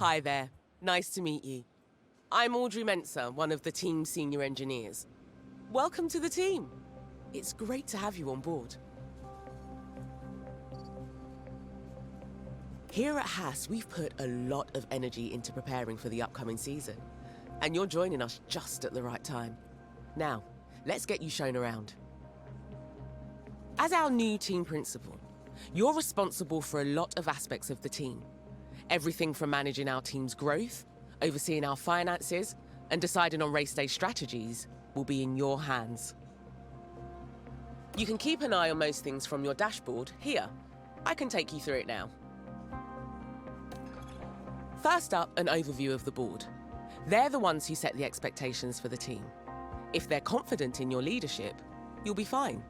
Hi there. Nice to meet you. I'm Audrey Mensah, one of the team's senior engineers. Welcome to the team. It's great to have you on board. Here at Haas, we've put a lot of energy into preparing for the upcoming season. And you're joining us just at the right time. Now, let's get you shown around. As our new team principal, you're responsible for a lot of aspects of the team. Everything from managing our team's growth, overseeing our finances, and deciding on race day strategies will be in your hands. You can keep an eye on most things from your dashboard here. I can take you through it now. First up, an overview of the board. They're the ones who set the expectations for the team. If they're confident in your leadership, you'll be fine.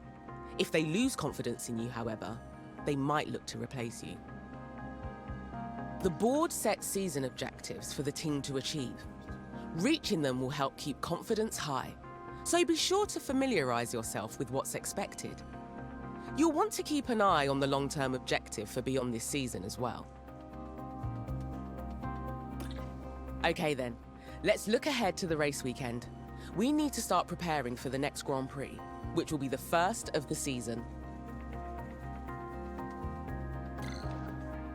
If they lose confidence in you, however, they might look to replace you. The board sets season objectives for the team to achieve. Reaching them will help keep confidence high, so be sure to familiarise yourself with what's expected. You'll want to keep an eye on the long-term objective for beyond this season as well. Okay then, let's look ahead to the race weekend. We need to start preparing for the next Grand Prix, which will be the first of the season.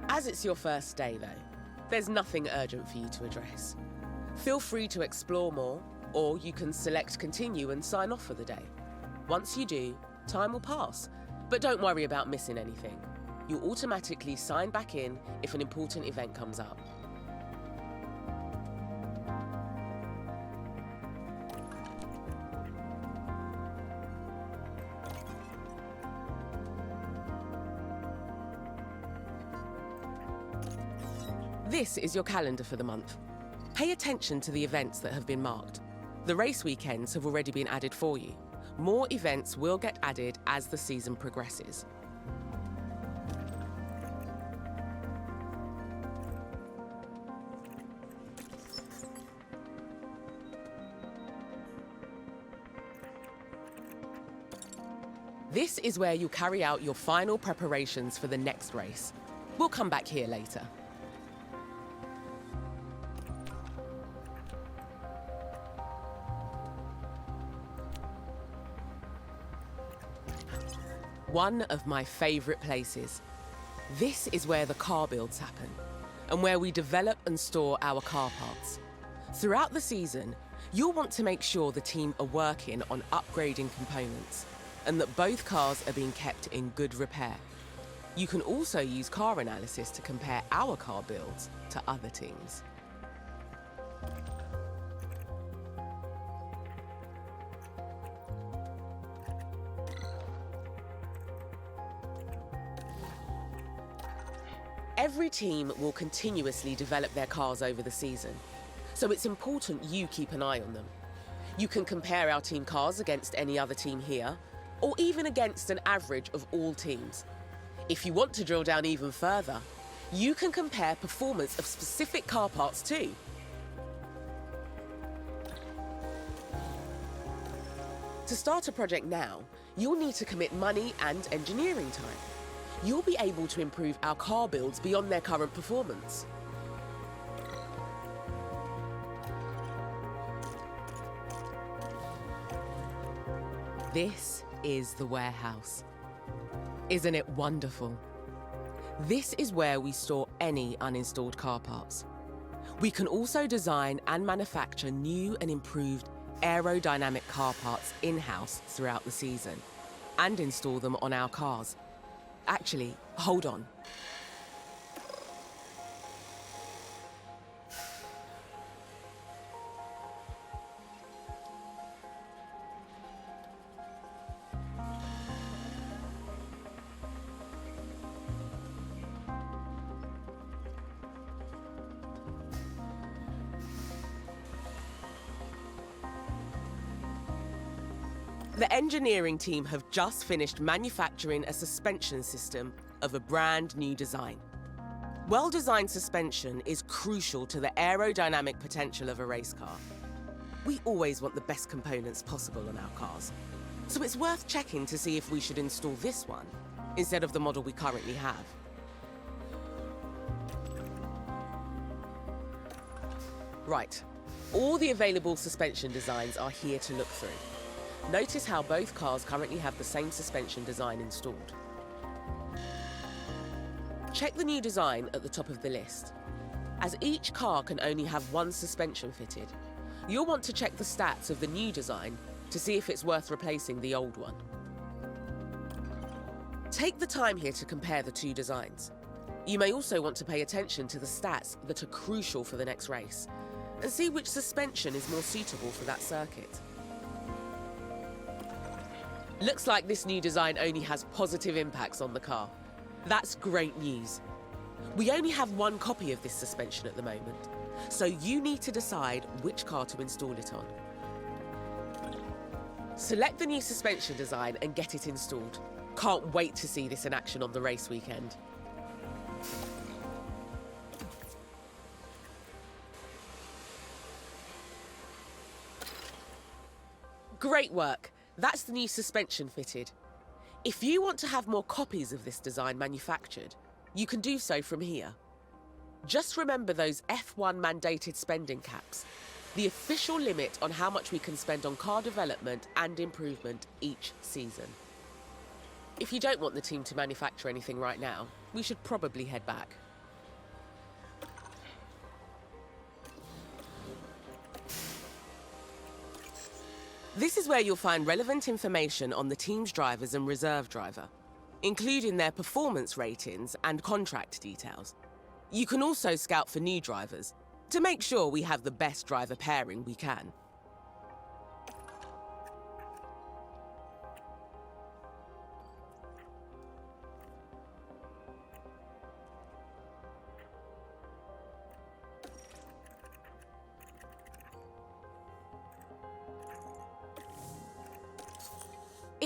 As it's your first day though, there's nothing urgent for you to address. Feel free to explore more, or you can select continue and sign off for the day. Once you do, time will pass, but don't worry about missing anything. You'll automatically sign back in if an important event comes up. This is your calendar for the month. Pay attention to the events that have been marked. The race weekends have already been added for you. More events will get added as the season progresses. This is where you'll carry out your final preparations for the next race. We'll come back here later. One of my favourite places. This is where the car builds happen, and where we develop and store our car parts. Throughout the season, you'll want to make sure the team are working on upgrading components, and that both cars are being kept in good repair. You can also use car analysis to compare our car builds to other teams. Every team will continuously develop their cars over the season, so it's important you keep an eye on them. You can compare our team cars against any other team here, or even against an average of all teams. If you want to drill down even further, you can compare performance of specific car parts too. To start a project now, you'll need to commit money and engineering time. You'll be able to improve our car builds beyond their current performance. This is the warehouse. Isn't it wonderful? This is where we store any uninstalled car parts. We can also design and manufacture new and improved aerodynamic car parts in-house throughout the season, and install them on our cars. Actually, hold on. The engineering team have just finished manufacturing a suspension system of a brand new design. Well-designed suspension is crucial to the aerodynamic potential of a race car. We always want the best components possible on our cars, so it's worth checking to see if we should install this one instead of the model we currently have. Right. All the available suspension designs are here to look through. Notice how both cars currently have the same suspension design installed. Check the new design at the top of the list. As each car can only have one suspension fitted, you'll want to check the stats of the new design to see if it's worth replacing the old one. Take the time here to compare the two designs. You may also want to pay attention to the stats that are crucial for the next race and see which suspension is more suitable for that circuit. Looks like this new design only has positive impacts on the car. That's great news. We only have one copy of this suspension at the moment, so you need to decide which car to install it on. Select the new suspension design and get it installed. Can't wait to see this in action on the race weekend. Great work. That's the new suspension fitted. If you want to have more copies of this design manufactured, you can do so from here. Just remember those F1 mandated spending caps, the official limit on how much we can spend on car development and improvement each season. If you don't want the team to manufacture anything right now, we should probably head back. This is where you'll find relevant information on the team's drivers and reserve driver, including their performance ratings and contract details. You can also scout for new drivers to make sure we have the best driver pairing we can.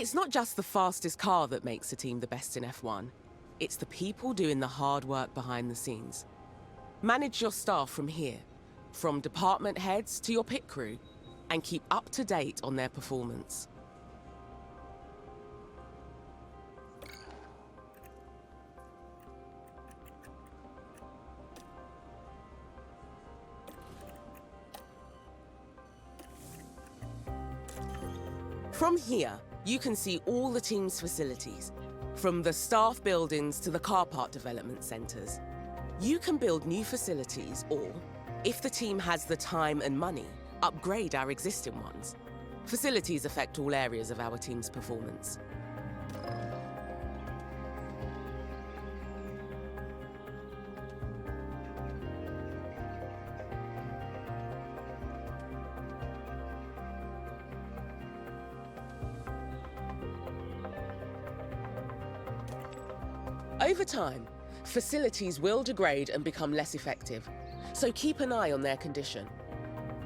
It's not just the fastest car that makes a team the best in F1. It's the people doing the hard work behind the scenes. Manage your staff from here, from department heads to your pit crew, and keep up to date on their performance. From here, you can see all the team's facilities, from the staff buildings to the car part development centres. You can build new facilities or, if the team has the time and money, upgrade our existing ones. Facilities affect all areas of our team's performance. Over time, facilities will degrade and become less effective, so keep an eye on their condition.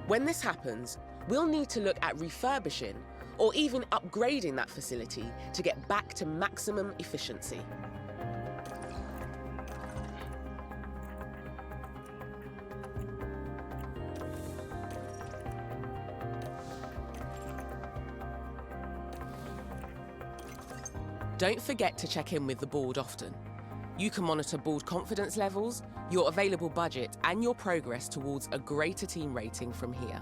When this happens, we'll need to look at refurbishing or even upgrading that facility to get back to maximum efficiency. Don't forget to check in with the board often. You can monitor board confidence levels, your available budget, and your progress towards a greater team rating from here.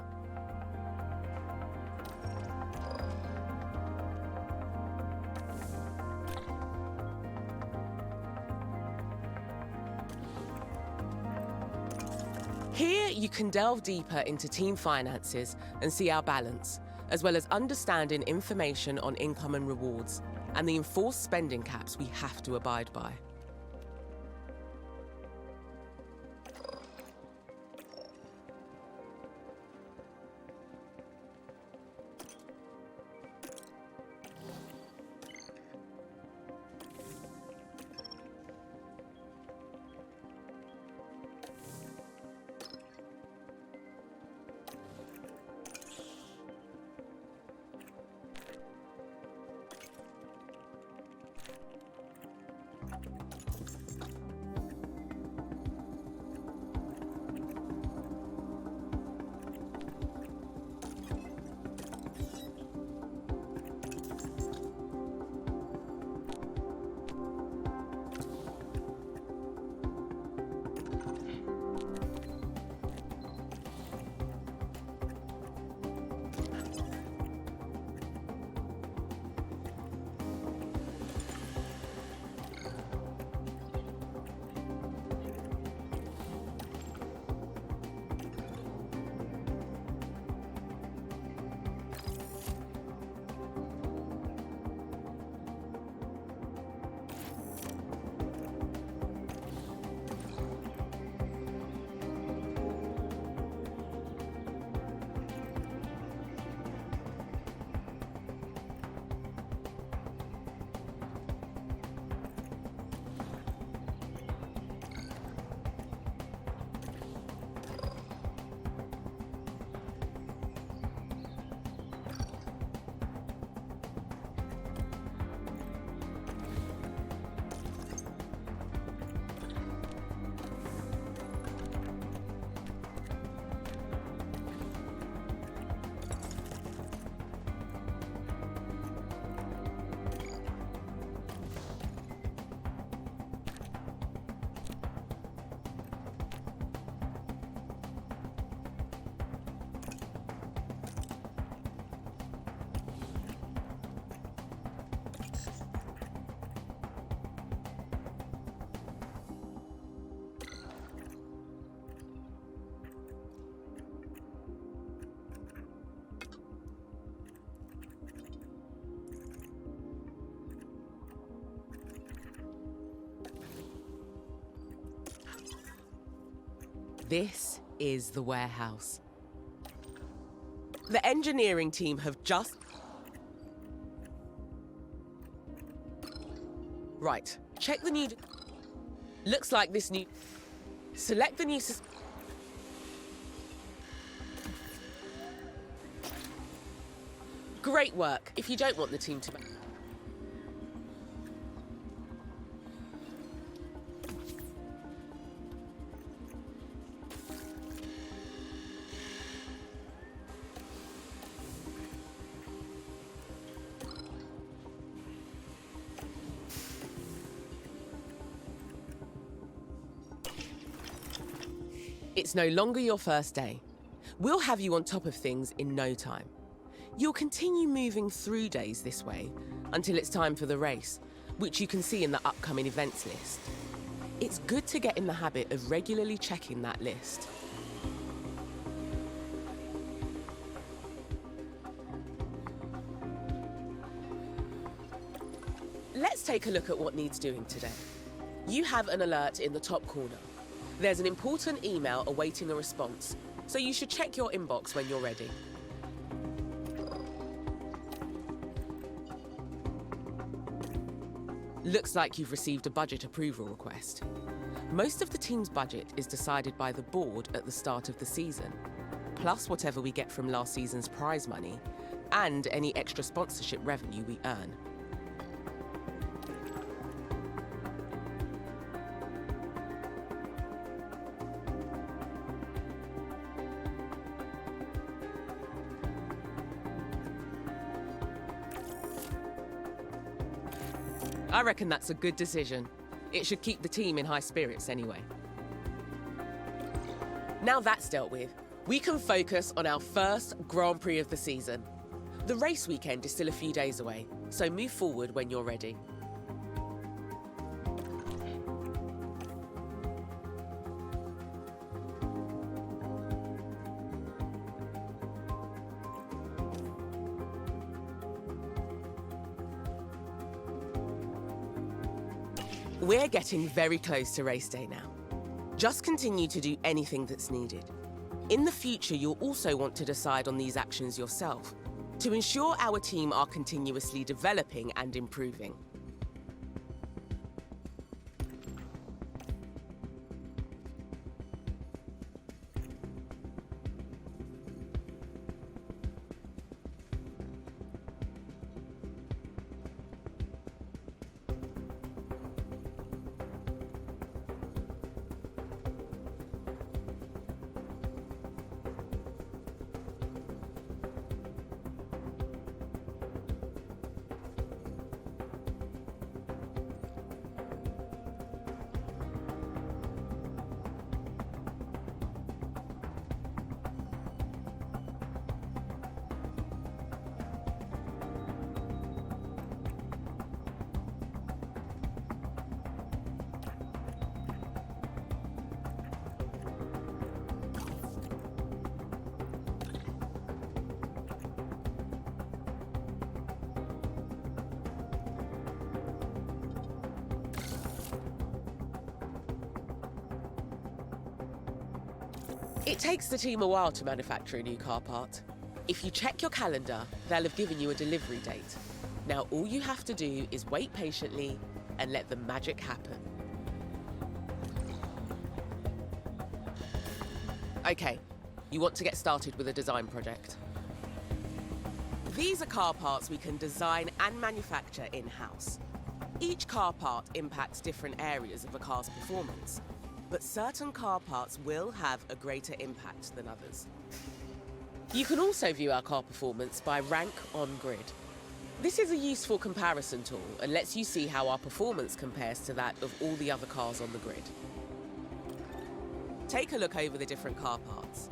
Here, you can delve deeper into team finances and see our balance, as well as understanding information on income and rewards, and the enforced spending caps we have to abide by. This is the warehouse. The engineering team have just... Right, check the new... Looks like this new... Select the new... Great work. If you don't want the team to... It's no longer your first day. We'll have you on top of things in no time. You'll continue moving through days this way until it's time for the race, which you can see in the upcoming events list. It's good to get in the habit of regularly checking that list. Let's take a look at what needs doing today. You have an alert in the top corner. There's an important email awaiting a response, so you should check your inbox when you're ready. Looks like you've received a budget approval request. Most of the team's budget is decided by the board at the start of the season, plus whatever we get from last season's prize money, and any extra sponsorship revenue we earn. I reckon that's a good decision. It should keep the team in high spirits anyway. Now that's dealt with, we can focus on our first Grand Prix of the season. The race weekend is still a few days away, so move forward when you're ready. We're getting very close to race day now. Just continue to do anything that's needed. In the future, you'll also want to decide on these actions yourself to ensure our team are continuously developing and improving. It takes the team a while to manufacture a new car part. If you check your calendar, they'll have given you a delivery date. Now all you have to do is wait patiently and let the magic happen. Okay, you want to get started with a design project. These are car parts we can design and manufacture in-house. Each car part impacts different areas of a car's performance, but certain car parts will have a greater impact than others. You can also view our car performance by rank on grid. This is a useful comparison tool and lets you see how our performance compares to that of all the other cars on the grid. Take a look over the different car parts.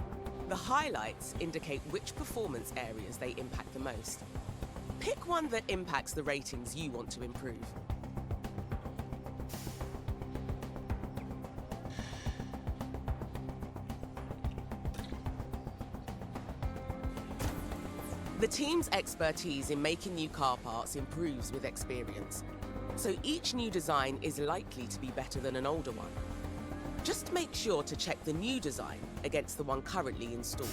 The highlights indicate which performance areas they impact the most. Pick one that impacts the ratings you want to improve. The team's expertise in making new car parts improves with experience, so each new design is likely to be better than an older one. Just make sure to check the new design against the one currently installed.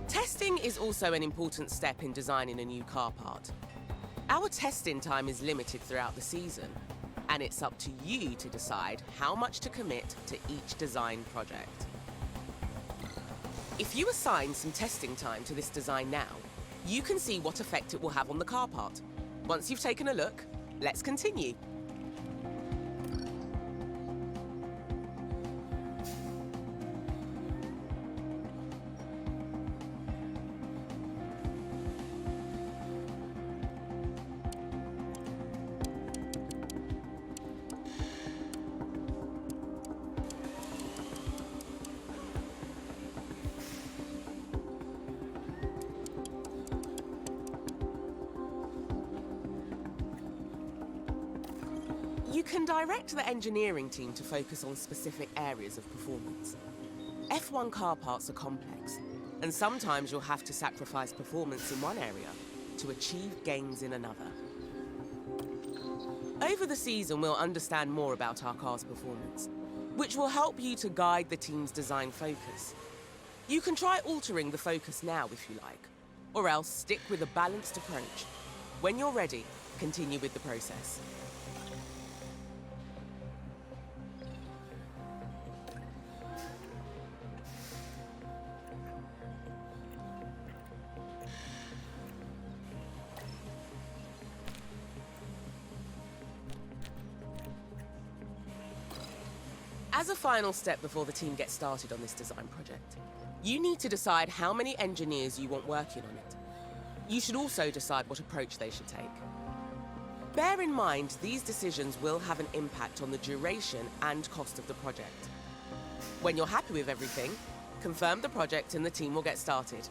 Testing is also an important step in designing a new car part. Our testing time is limited throughout the season, and it's up to you to decide how much to commit to each design project. If you assign some testing time to this design now, you can see what effect it will have on the car part. Once you've taken a look, let's continue. You can direct the engineering team to focus on specific areas of performance. F1 car parts are complex, and sometimes you'll have to sacrifice performance in one area to achieve gains in another. Over the season, we'll understand more about our car's performance, which will help you to guide the team's design focus. You can try altering the focus now if you like, or else stick with a balanced approach. When you're ready, continue with the process. As a final step before the team gets started on this design project, you need to decide how many engineers you want working on it. You should also decide what approach they should take. Bear in mind, these decisions will have an impact on the duration and cost of the project. When you're happy with everything, confirm the project and the team will get started.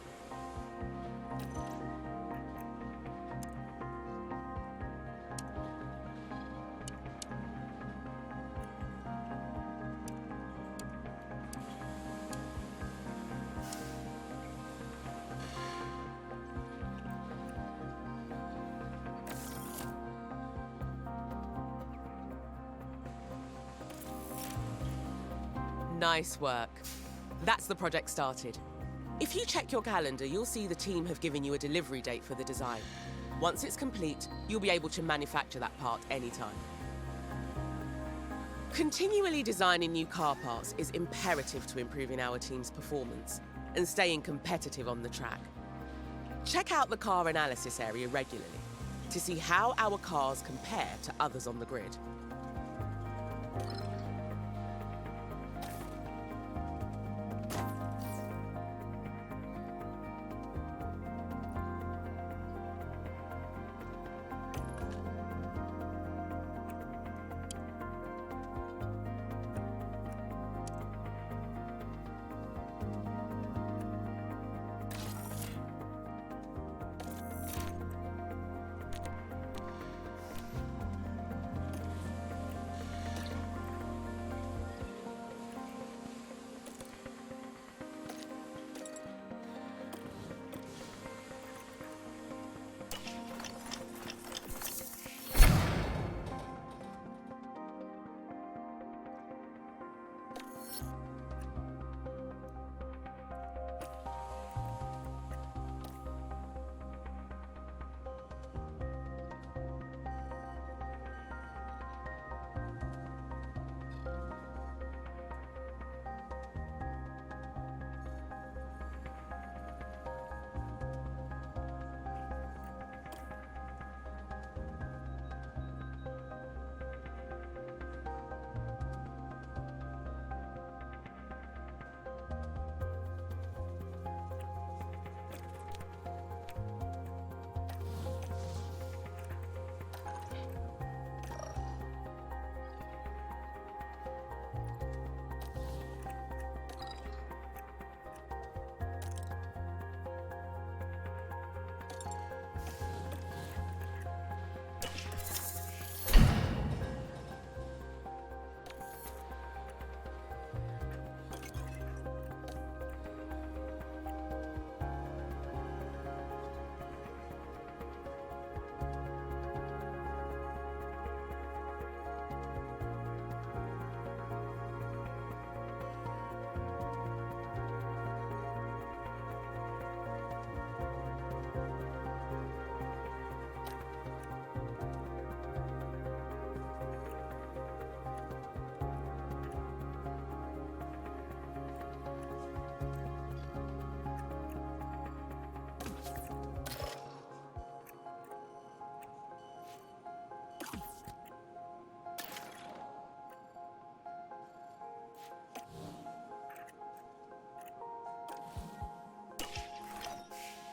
Nice work. That's the project started. If you check your calendar, you'll see the team have given you a delivery date for the design. Once it's complete, you'll be able to manufacture that part anytime. Continually designing new car parts is imperative to improving our team's performance and staying competitive on the track. Check out the car analysis area regularly to see how our cars compare to others on the grid.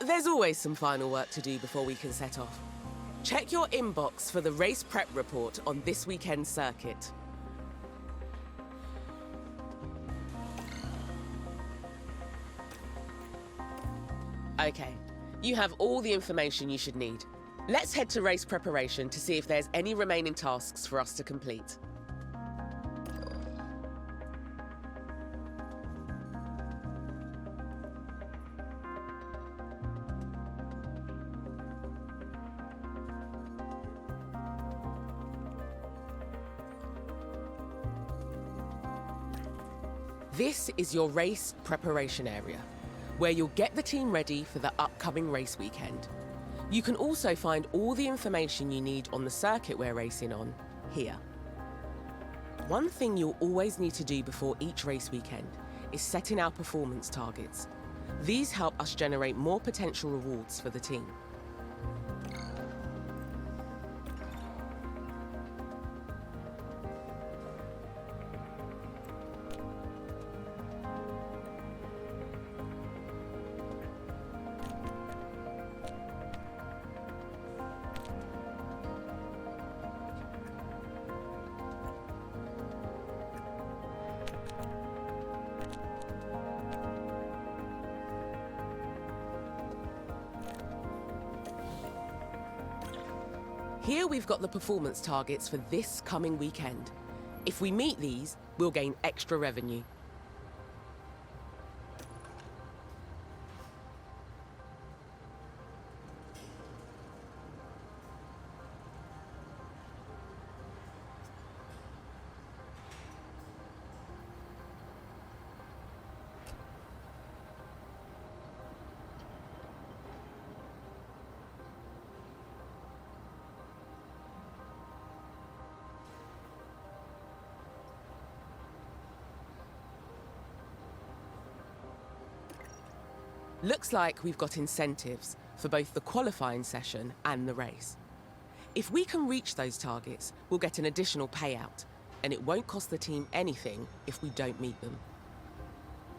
There's always some final work to do before we can set off. Check your inbox for the race prep report on this weekend's circuit. Okay, you have all the information you should need. Let's head to race preparation to see if there's any remaining tasks for us to complete. This is your race preparation area, where you'll get the team ready for the upcoming race weekend. You can also find all the information you need on the circuit we're racing on here. One thing you'll always need to do before each race weekend is setting our performance targets. These help us generate more potential rewards for the team. Here we've got the performance targets for this coming weekend. If we meet these, we'll gain extra revenue. Looks like we've got incentives for both the qualifying session and the race. If we can reach those targets, we'll get an additional payout, and it won't cost the team anything if we don't meet them.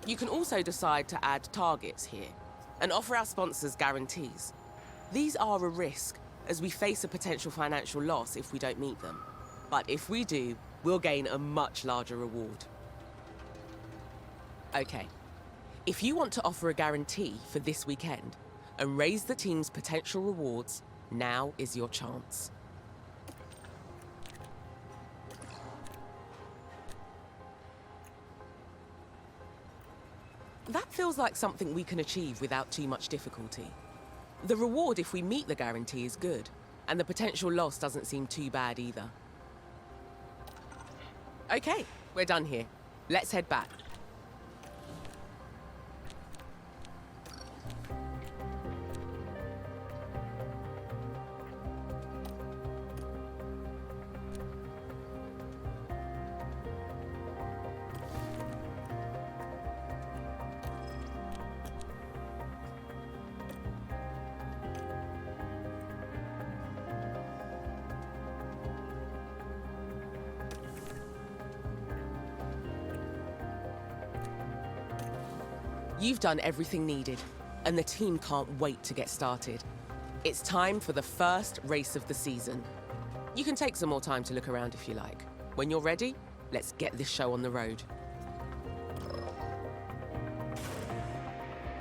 You can also decide to add targets here and offer our sponsors guarantees. These are a risk, as we face a potential financial loss if we don't meet them. But if we do, we'll gain a much larger reward. Okay. If you want to offer a guarantee for this weekend and raise the team's potential rewards, now is your chance. That feels like something we can achieve without too much difficulty. The reward if we meet the guarantee is good, and the potential loss doesn't seem too bad either. Okay, we're done here. Let's head back. You've done everything needed, and the team can't wait to get started. It's time for the first race of the season. You can take some more time to look around if you like. When you're ready, let's get this show on the road.